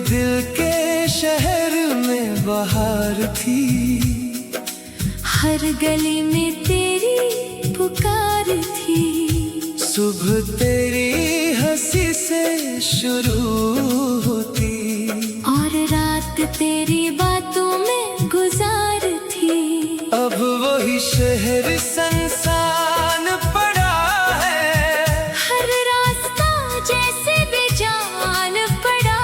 दिल के शहर में बहार थी। हर गली में तेरी पुकार थी। सुबह तेरी हंसी से शुरू होती और रात तेरी बातों में गुजार थी। अब वही शहर सुनसान पड़ा है। हर रास्ता जैसे बेजान पड़ा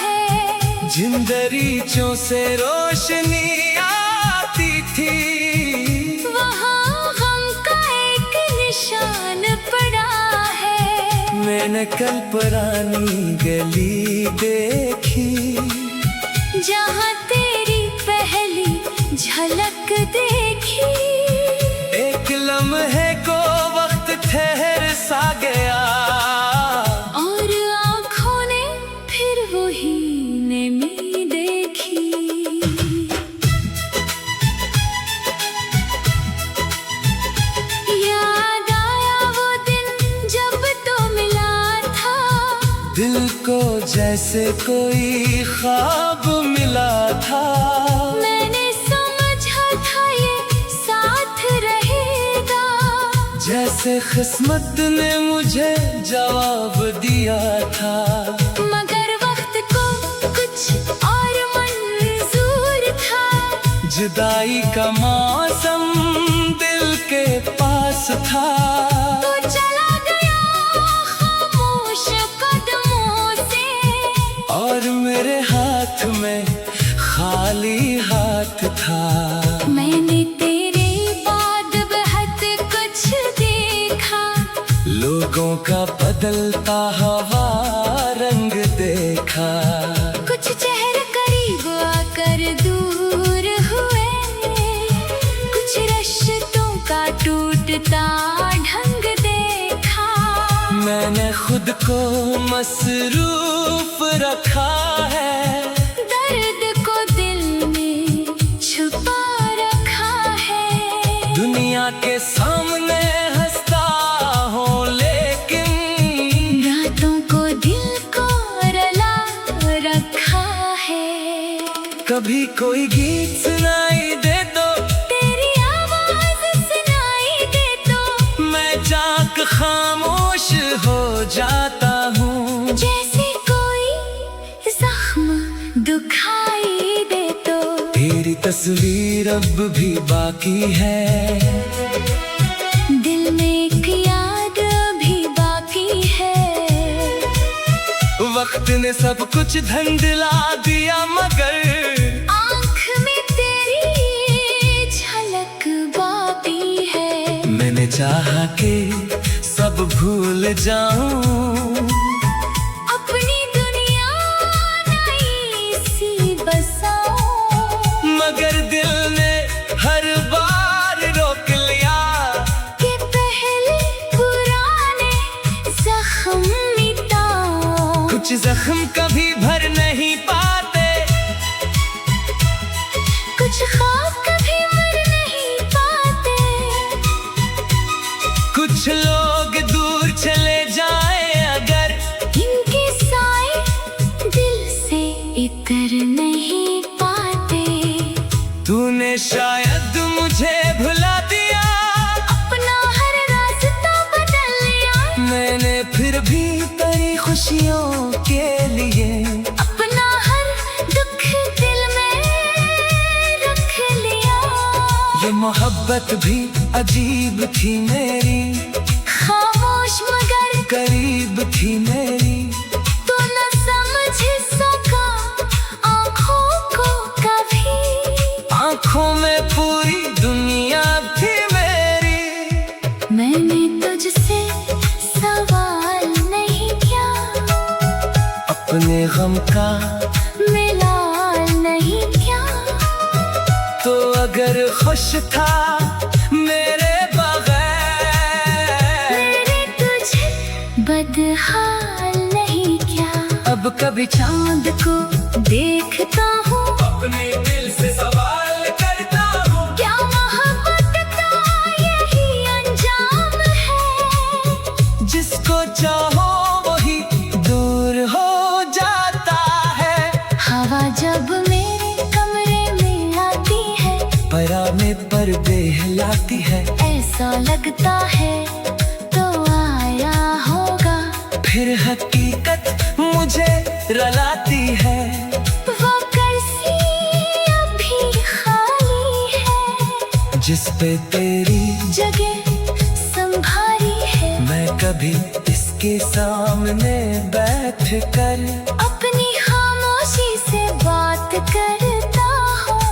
है। जिन दरीचों से रोशनी आती थी वहाँ गम का एक निशान पड़ा है। मैंने कल पुरानी गली देखी जहाँ तेरी पहली झलक देखी। एक लम्हे को वक्त ठहर सा गया और आँखों ने फिर वही नमी देखी। याद आया वो दिन जब तो मिला था। दिल को जैसे कोई ख्वाब मिला था। मैंने समझा था ये साथ रहेगा। जैसे किस्मत ने मुझे जवाब दिया था। मगर वक्त को कुछ और मंजूर था। जुदाई का मौसम दिल के पास था। तो चला गया खामोश कदमों से। और मेरे हाथ में खाली हाथ था। मैंने तेरे बाद बहुत कुछ देखा। लोगों का बदलता हवा रंग देखा। कुछ चेहरे करीब आकर दूर हुए। कुछ रिश्तों का टूटता ढंग देखा। मैंने खुद को मसरूफ रखा है। दर्द को दिल में छुपा रखा है। दुनिया के सामने हंसता हूँ लेकिन रातों को दिल को रला रखा है। कभी कोई गीत सुनाई दे तो तेरी आवाज सुनाई दे तो मैं जाग खामोश हो जाता हूँ। जैसे कोई जख्म दुखाई दे तो तेरी तस्वीर अब भी बाकी है। दिल में एक याद भी बाकी है। वक्त ने सब कुछ धंधला दिया मगर आँख में तेरी झलक बाकी है। मैंने चाहा कि सब भूल जाऊं। अपनी दुनिया नई सी बसाऊं। मगर दिल ने हर बार रोक लिया कि पहले पुराने जख्म मिटाऊं। कुछ जख्म कभी भर नहीं पाते। कुछ ख्वाब कभी मर नहीं पाते। कुछ लोग दूर चले जाए अगर इनके साए दिल से इतर नहीं पाते। तूने शायद मुझे भुला दिया। अपना हर रास्ता बदल लिया। मैंने फिर भी तेरी खुशियों के लिए अपना हर दुख दिल में रख लिया। ये मोहब्बत भी अजीब थी मेरी। खामोश मगर करीब थी मेरी। तू न समझ सका आँखों को कभी। आँखों में पूरी दुनिया थी मेरी। मैंने तुझसे सवाल नहीं किया। अपने गम का मिलाल नहीं किया। तो अगर खुश था मेरे बगैर। मेरे तुझे बदहाल नहीं किया। अब कभी चांद को देखता हूँ। अपने दिल से सवाल करता हूँ। क्या मोहब्बत का यही अंजाम है। जिसको चाहो वही दूर हो जाता है। जब मेरे कमरे में आती है, परा में पर्दे हिलाती है, ऐसा लगता है तो आया होगा। फिर हकीकत मुझे रलाती है, वो कुर्सी अभी खाली है, जिस पे तेरी जगह संभाली है। मैं कभी इसके सामने बैठ कर अपनी खामोशी से बात करता हूँ,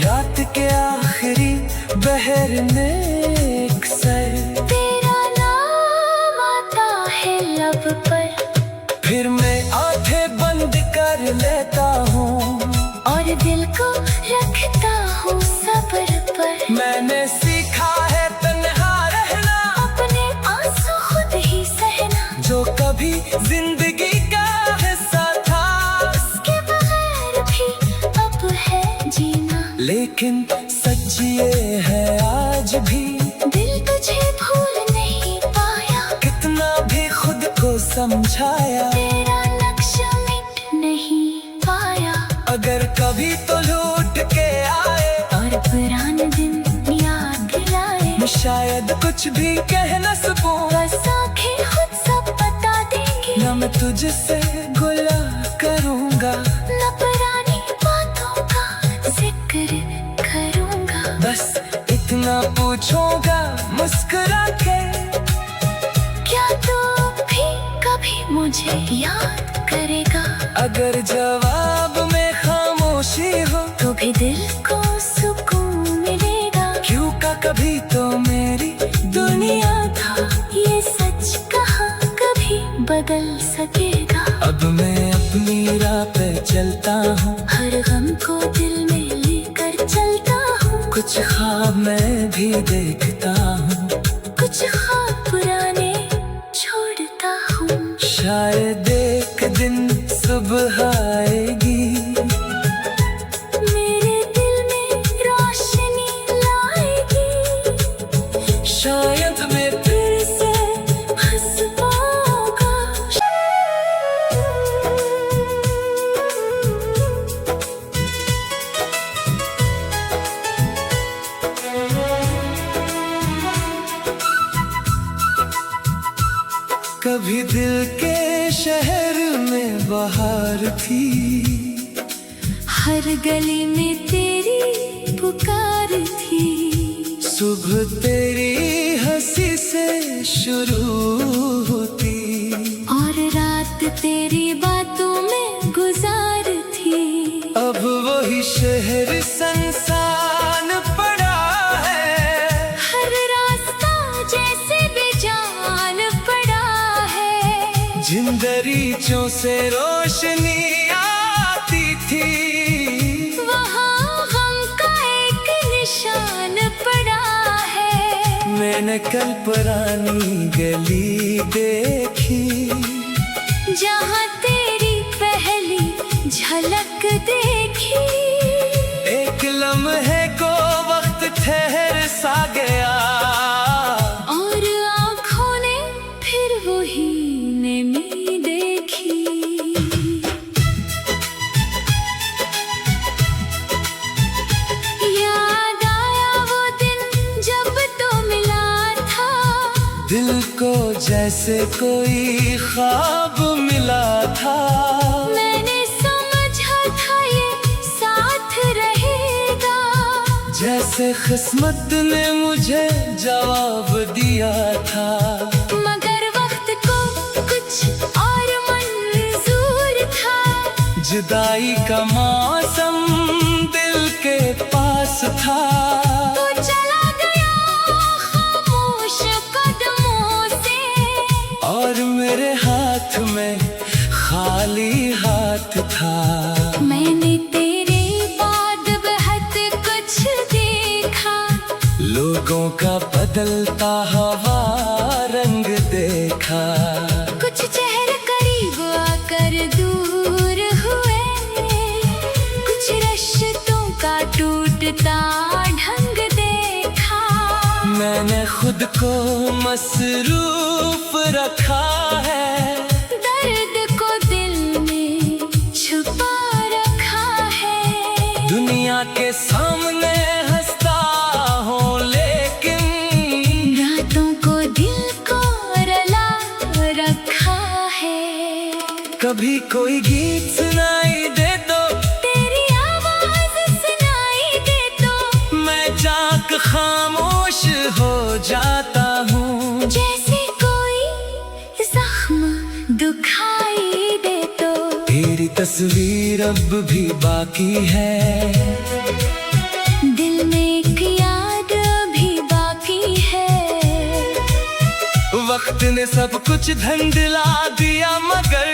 रात के आखिरी बहर में अक्सर तेरा नाम आता है लब पर। फिर मैं आंखें बंद कर लेता हूँ और दिल को रखता हूँ सब्र पर। मैंने सीखा है तन्हा रहना, अपने आंसू खुद ही सहना, जो कभी जिंदगी का हिस्सा था, उसके बगैर भी अब है जीना। लेकिन सच ये है आज भी दिल तुझे भूल नहीं पाया, कितना भी खुद को समझाया, तेरा नक्शा मिट नहीं पाया। अगर कभी तो लौट के आए और पुराने दिन याद दिलाए, मैं शायद कुछ भी कह न सकूं, बस आंखें खुद सब बता देंगी। न मैं तुझसे गुला करूंगा, न पुरानी बातों का जिक्र करूंगा। बस इतना पूछूंगा मुस्कुरा के, क्या तू भी कभी मुझे याद करेगा? अगर जवाब में खामोशी हो तो भी दिल को सुकून मिलेगा। क्यों का कभी तो मेरी दुनिया था, ये सच कहा कभी बदल सकेगा। अब मैं अपनी राह पे चलता हूँ, हर गम को दिल में लेकर चलता हूँ, कुछ ख्वाब मैं भी देखता हूँ, कुछ ख्वाब पुराने छोड़ता हूँ। शायद एक दिन सुबह आएगी, मेरे दिल में रोशनी लाएगी, शायद मैं फिर से हंस पाऊंगा। कभी दिल के शहर में बहार थी, हर गली में तेरी पुकार थी, सुबह तेरी हंसी से शुरू होती, और रात तेरी बातों में गुजार थी। अब वही शहर संसान पड़ा है, हर रास्ता जैसे बेजान पड़ा है, जिन दरीचों से रोशनी आती थी, वहाँ गम का एक निशान पड़ा है। मैंने कल पुरानी गली देखी, जहाँ तेरी पहली झलक देखी, एक लम्हे को वक्त ठहर सा गया, और आँखों ने फिर वही नमी देखी। याद आया वो दिन जब तो मिला था, दिल को जैसे कोई ख्वाब मिला था, मैंने समझा था ये साथ रहेगा, जैसे किस्मत ने मुझे जवाब दिया था, मगर वक्त को कुछ और मंजूर था। जुदाई का मौसम दिल के पास था, तो चला गया खामोश कदमों से, और मेरे हाथ में खाली हाथ था। मैंने तेरे बाद बहुत कुछ देखा, लोगों का बदलता हवा रंग देखा, कुछ चेहरे करीब आकर दूर हुए, कुछ रिश्तों का टूटता ढंग देखा। मैंने खुद को मसरूफ रखा है, दर्द को दिल में छुपा रखा के सामने हंसता हूँ, लेकिन रातों को दिल को रुला रखा है। कभी कोई गीत सुनाई दे तो, तेरी आवाज सुनाई दे तो, मैं जाग खामोश हो जाता हूँ। जैसे कोई जख्म दुखाई दे तो, तेरी तस्वीर अब भी बाकी है, दिल में एक याद भी बाकी है। वक्त ने सब कुछ धुंधला दिया, मगर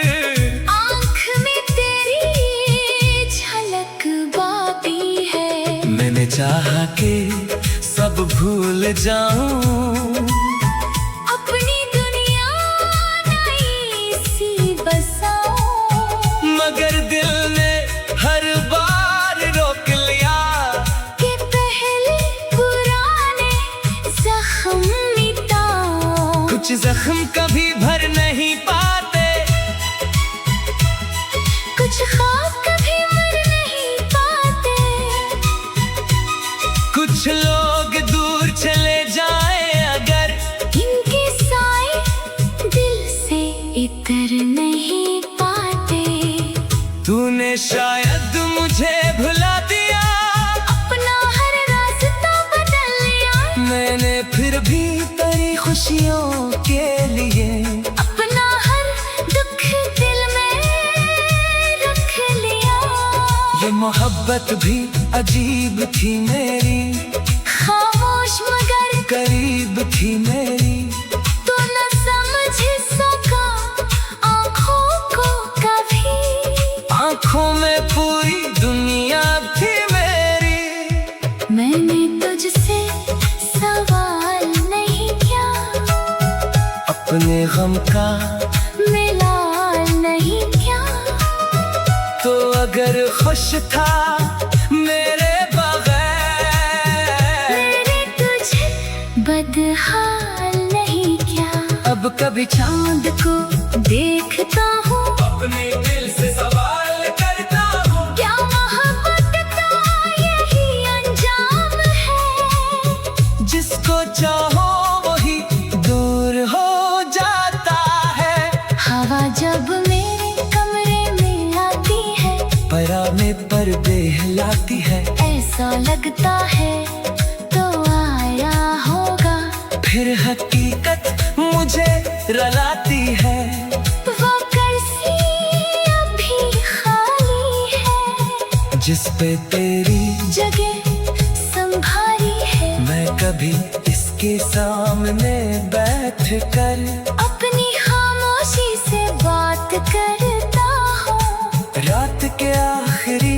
आँख में तेरी झलक बाकी है। मैंने चाहा कि सब भूल जाऊं, अपनी दुनिया नई सी बसाऊं, मगर दिल ने हर बार रोक लिया कि पहले पुराने जख्म मिटाऊं। कुछ जख्म कभी भर नहीं पाते, कुछ ख्वाब कभी मर नहीं पाते, कुछ लोग दूर चले जाए अगर, इनके साए दिल से इतर नहीं पाते। तूने शायद मुझे भुला दिया, अपना हर रास्ता बदल लिया, मैंने फिर भी तेरी खुशियों के लिए अपना हर दुख दिल में रख लिया। ये मोहब्बत भी अजीब थी मेरी, खामोश मगर करीब थी मेरी। तो न समझ सका आँखों को कभी, आँखों में पूरी दुनिया थी मेरी। मैंने तुझसे सवाल नहीं किया, अपने गम का मिला नहीं क्या। तो अगर खुश था मेरे बगैर, मेरे तुझे बदहाल नहीं क्या। अब कभी चांद को देखता हूँ, अपने दिल से सवाल करता हूँ, क्या मोहब्बत का यही अंजाम है। जिसको चाहो वही दूर हो जाता है। हवा जब मेरे कमरे में आती है, पराने पर्दे हिलाती है, ऐसा लगता है तो आया होगा। फिर हकीकत मुझे रुलाती है। वो कुर्सी अभी खाली है, जिस पे तेरी जगह संभाली है। मैं कभी इसके सामने बैठ कर अपनी खामोशी से बात करता हूँ, रात के आखिरी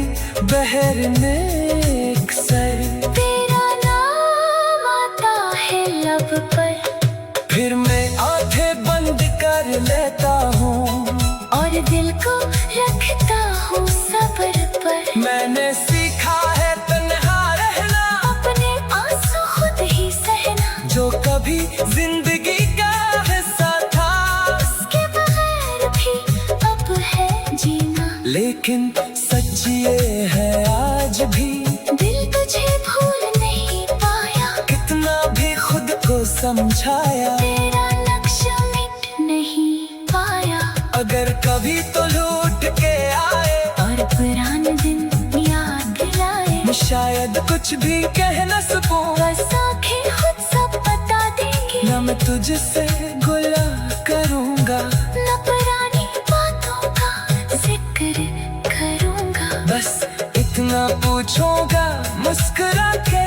बहर में अक्सर तेरा नाम आता है लब पर। फिर मैं आंखें बंद कर लेता हूँ, और दिल को रखता हूँ सब्र पर। मैंने सीखा है तन्हा रहना, अपने आंसू खुद ही सहना, जो कभी जिंदगी का हिस्सा था। उसके बगैर भी अब है जीना। लेकिन सच ये है आज भी, दिल तुझे भूल नहीं पाया, कितना भी खुद को समझाया। तेरा नक्शा मिट नहीं पाया। अगर कभी तो लौट के आए और पुराने दिन याद दिलाए, शायद कुछ भी कह न सकूं, बस आंखें खुद सब बता देंगी। न मैं तुझसे गुला करूंगा, न पुरानी बातों का जिक्र करूंगा। बस इतना पूछूंगा मुस्कुरा के,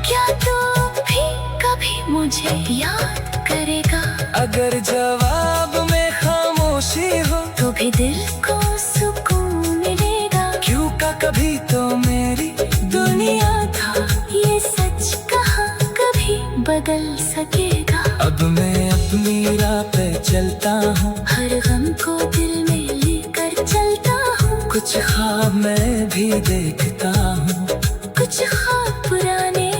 क्या तू भी कभी मुझे याद करेगा। अगर जवाब में खामोशी हो तो भी दिल को सुकून मिलेगा। क्यों का कभी तो मेरी दुनिया था, ये सच कहाँ कभी बदल सकेगा। अब मैं अपनी राह पे चलता हूँ, हर गम को दिल में लेकर चलता हूँ। कुछ ख्वाब मैं भी देखता हूँ, कुछ ख्वाब पुराने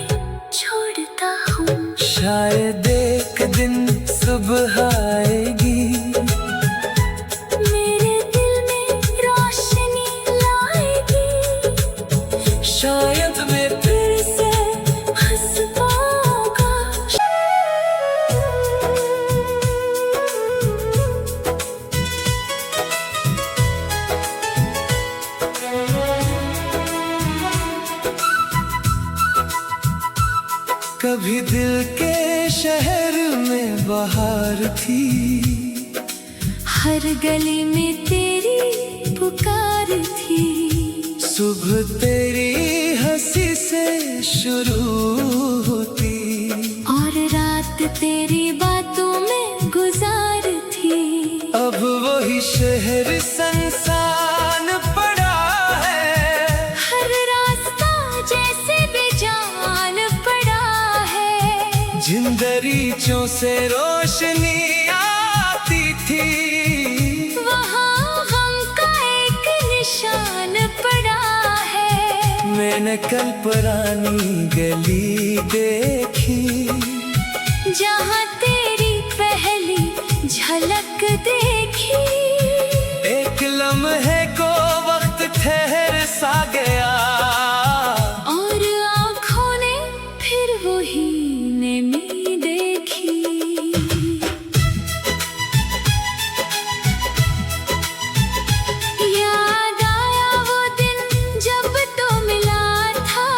छोड़ता हूँ। शायद एक दिन सुबह आएगी, मेरे दिल में रोशनी लाएगी। भी दिल के शहर में बहार थी। हर गली में तेरी पुकार थी। सुबह तेरी हंसी से शुरू होती और रात तेरी बातों में गुजार थी। अब वही शहर संसान पड़ा है। हर रास्ता जैसे बेजान पड़ा है। जिन दरीचों से रोशनी आती थी, वहाँ गम का एक निशान पड़ा है। मैंने कल पुरानी गली देखी, जहाँ तेरी पहली झलक देखी। एक लम्हे को वक्त ठहर सा गया, और आँखों ने फिर वही नमी देखी। याद आया वो दिन जब तो मिला था।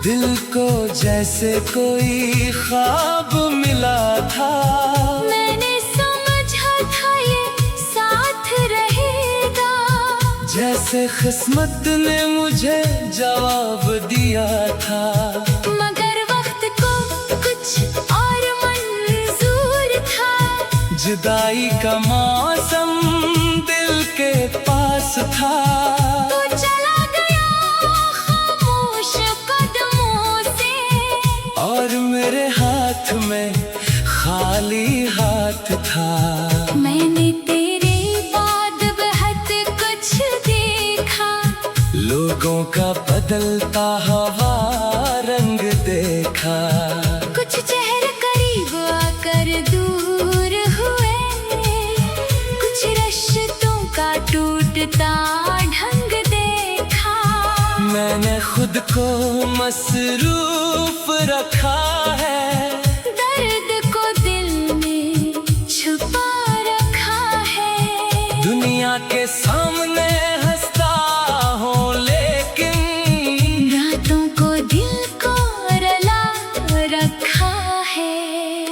दिल को जैसे कोई ख्वाब मिला था। मैंने समझा था ये साथ रहेगा। जैसे किस्मत ने मुझे जवाब दिया था। मगर वक्त को कुछ और मंजूर था। जुदाई का मौसम दिल के पास था। तो चला गया खामोश कदमों से। और मेरे हाथ में खाली हाथ था। मैंने तेरे बाद बहुत कुछ देखा। लोगों का बदलता हवा रंग देखा। कुछ चेहरे करीब आकर दूर हुए। कुछ रिश्तों का टूटता ढंग देखा। मैंने खुद को मसरूफ रखा है। दर्द को दिल में छुपा रखा है। दुनिया के सामने हंसता हूँ, लेकिन रातों को दिल को रुला रखा है।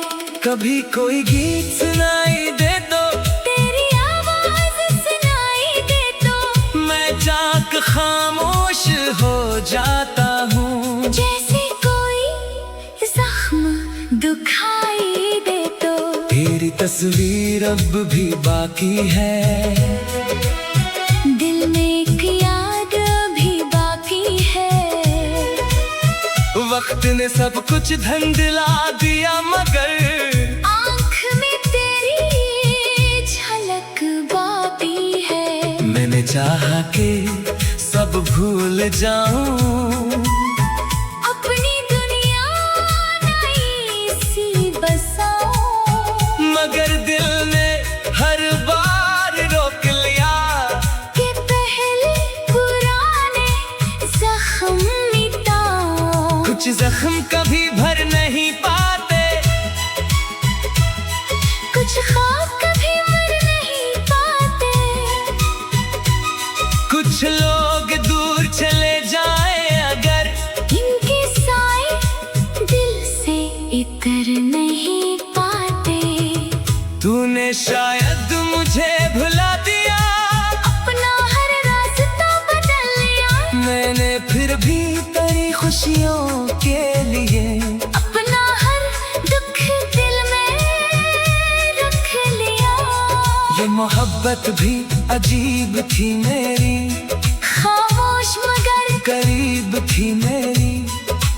कभी कोई गीत सुनाई दे तो, तेरी आवाज सुनाई दे तो, मैं जाग खामोश हो जाता हूँ। जैसे कोई जख्म दुखाई दे तो। तेरी तस्वीर अब भी बाकी है। दिल में एक याद भी बाकी है। वक्त ने सब कुछ धुंधला दिया, मगर आँख में तेरी झलक बाकी है। मैंने चाहा कि सब भूल जाऊं। अपनी दुनिया नई सी बसाऊं। मगर दिल ने हर बार रोक लिया कि पहले पुराने जख्म मिटाऊं। कुछ जख्म कभी भर नहीं पाते। कुछ ख्वाब कभी मर नहीं पाते। कुछ लोग दूर चले जाए अगर, इनके साए दिल से इतर नहीं पाते। तूने शायद मुझे भुला दिया। अपना हर रास्ता बदल लिया। मैंने फिर भी तेरी खुशियों के लिए अपना हर दुख दिल में रख लिया। ये मोहब्बत भी अजीब थी मेरी। खामोश मगर करीब थी मेरी।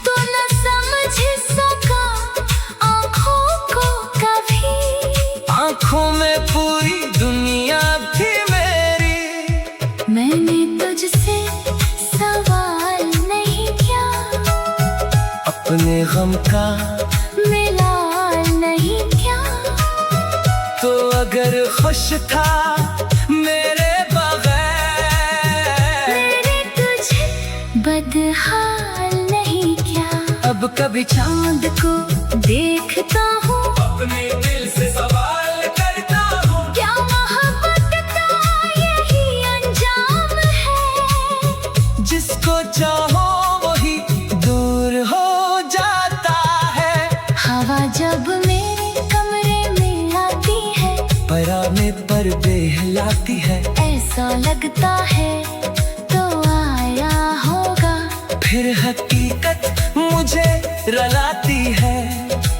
तो न समझ सका आँखों को कभी। आँखों में पूरी दुनिया थी मेरी। मैंने तुझसे सवाल नहीं किया। अपने गम का मिला नहीं क्या। तो अगर खुश था मेरे बगैर, मेरे तुझे बदहाल नहीं क्या। अब कभी चांद को देखता हूँ। अपने दिल से सवाल करता हूँ। क्या मोहब्बत का यही अंजाम है। जिसको चाहो वही दूर हो जाता है। फिर हकीकत मुझे रुलाती है।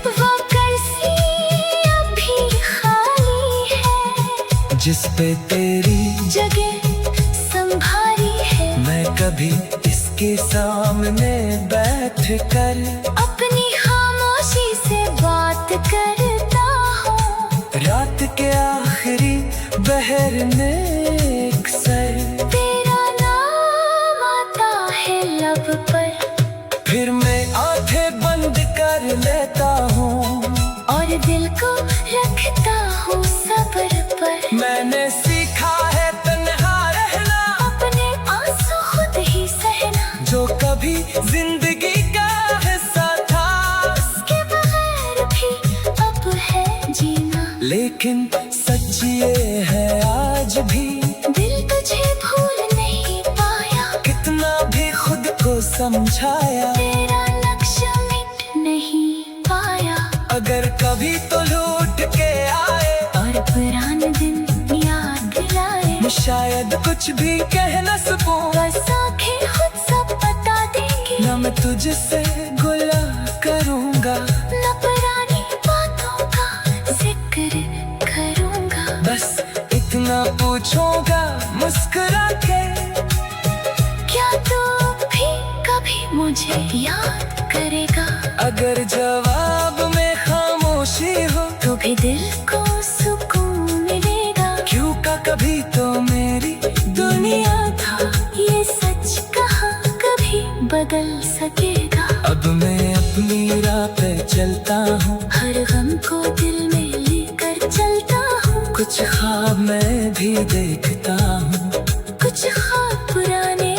वो कर्सी अभी खाली है, जिस पे तेरी जगह संभारी है। मैं कभी इसके सामने बैठ कर अपनी खामोशी से बात करता हूँ। रात के आखिरी बहर में अक्सर तेरा नाम आता है लब पर, फिर मैं आंखें बंद कर लेता हूँ और दिल को रखता हूँ सब्र पर। मैंने सीखा है तन्हा रहना, अपने आंसू खुद ही सहना, जो कभी जिंदगी का हिस्सा था। उसके बगैर भी अब है जीना। लेकिन सच ये है आज भी, दिल तुझे भूल नहीं पाया, कितना भी खुद को समझाया। तेरा नक्शा मिट नहीं पाया। अगर कभी तो लौट के आए और पुराने दिन याद दिलाए, शायद कुछ भी कह न सकूं, बस आंखें खुद सब बता देंगी। न मैं तुझसे गुला करूंगा, न पुरानी बातों का जिक्र करूंगा। बस इतना पूछूंगा मुस्कुरा के, क्या तू भी कभी मुझे याद करेगा? अगर जवाब में खामोशी हो तो भी दिल को सुकून मिलेगा। क्यों का कभी तो मेरी दुनिया था। ये सच कहा कभी बदल सकेगा। अब मैं अपनी राह पे चलता हूँ, हर गम को दिल में लेकर चलता हूँ। कुछ ख्वाब मैं भी देखता हूँ, कुछ ख्वाब पुराने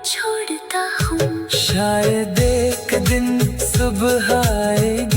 छोड़ता हूँ। शायद एक दिन सुबह आएगी।